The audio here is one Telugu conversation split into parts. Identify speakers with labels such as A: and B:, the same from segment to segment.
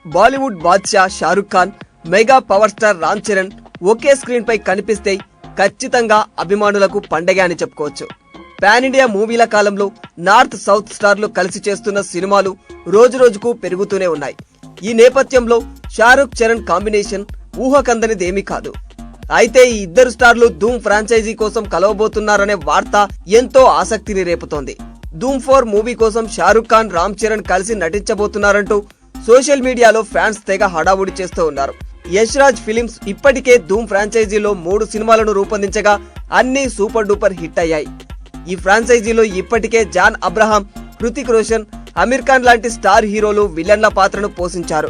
A: బాలీవుడ్ బాద్షా Shahrukh Khan, mega power star Ram Charan ఒకే స్క్రీన్ పై కనిపిస్తే ఖచ్చితంగా అభిమానులకు పండగే అని చెప్పుకోవచ్చు. పాన్ ఇండియా మూవీల కాలంలో నార్త్ సౌత్ స్టార్లు కలిసి చేస్తున్న సినిమాలు రోజురోజుకు పెరుగుతూనే ఉన్నాయి. ఈ నేపథ్యంలో షారుఖ్ చరణ్ కాంబినేషన్ ఊహకందనిదేమీ కాదు. అయితే ఈ ఇద్దరు స్టార్లు ధూమ్ ఫ్రాంచైజీ కోసం కలవబోతున్నారనే వార్త ఎంతో ఆసక్తిని రేపుతోంది. ధూమ్ 4 మూవీ కోసం షారుఖ్ ఖాన్, రామ్ చరణ్ కలిసి నటించబోతున్నారంటూ సోషల్ మీడియాలో ఫ్యాన్స్ తెగ హడావుడి చేస్తూ ఉన్నారు. యష్ రాజ్ ఫిలిమ్స్ ఇప్పటికే ధూమ్ ఫ్రాంచైజీలో 3 సినిమాలను రూపొందించగా అన్ని సూపర్ డూపర్ హిట్ అయ్యాయి. ఈ ఫ్రాంచైజీలో ఇప్పటికే జాన్ అబ్రహాం, హృతిక్ రోషన్, అమీర్ ఖాన్ లాంటి స్టార్ హీరోలు విలన్ల పాత్రను పోషించారు.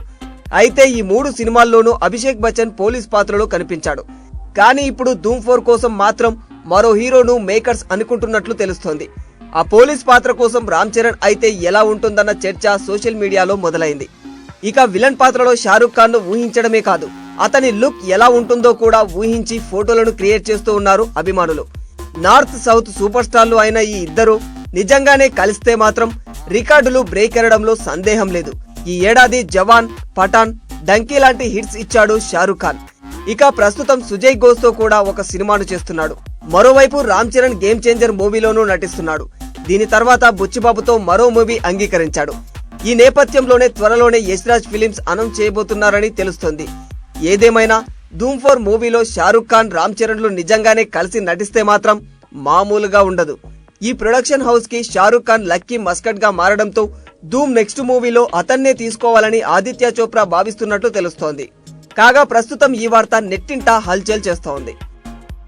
A: అయితే ఈ 3 సినిమాల్లోనూ అభిషేక్ బచ్చన్ పోలీస్ పాత్రలో కనిపించాడు. కానీ ఇప్పుడు ధూమ్ 4 కోసం మాత్రం మరో హీరోను మేకర్స్ అనుకుంటున్నట్లు తెలుస్తోంది. ఆ పోలీస్ పాత్ర కోసం రామ్ చరణ్ అయితే ఎలా ఉంటుందన్న చర్చ సోషల్ మీడియాలో మొదలైంది. ఇక విలన్ పాత్రలో షారుఖ్ ఖాన్ ను ఊహించడమే కాదు, అతని లుక్ ఎలా ఉంటుందో కూడా ఊహించి ఫోటోలను క్రియేట్ చేస్తూ ఉన్నారు అభిమానులు. నార్త్ సౌత్ సూపర్ స్టార్లు అయిన ఈ ఇద్దరు నిజంగానే కలిస్తే మాత్రం రికార్డులు బ్రేక్ అనడంలో సందేహం లేదు. ఈ ఏడాది జవాన్, పఠాన్, డంకీ లాంటి హిట్స్ ఇచ్చాడు షారుఖ్ ఖాన్. ఇక ప్రస్తుతం సుజయ్ ఘోష్ తో కూడా ఒక సినిమాను చేస్తున్నాడు. మరోవైపు రామ్ చరణ్ గేమ్ చేంజర్ మూవీలోనూ నటిస్తున్నాడు. దీని తర్వాత బుచ్చిబాబుతో మరో మూవీ అంగీకరించాడు. ఈ నేపథ్యంలోనే త్వరలోనే యష్ రాజ్ ఫిలిమ్స్ అనౌన్స్ చేయబోతున్నారని తెలుస్తోంది. ఏదేమైనా ధూమ్ 4 మూవీలో షారుఖ్ ఖాన్, రామ్ చరణ్లు నిజంగానే కలిసి నటిస్తే మాత్రం మామూలుగా ఉండదు. ఈ ప్రొడక్షన్ హౌస్ కి షారుఖ్ ఖాన్ లక్కీ మస్కట్ గా మారడంతో ధూమ్ నెక్స్ట్ మూవీలో అతన్నే తీసుకోవాలని ఆదిత్య చోప్రా భావిస్తున్నట్లు తెలుస్తోంది. కాగా ప్రస్తుతం ఈ వార్త నెట్టింట హల్చల్ చేస్తోంది.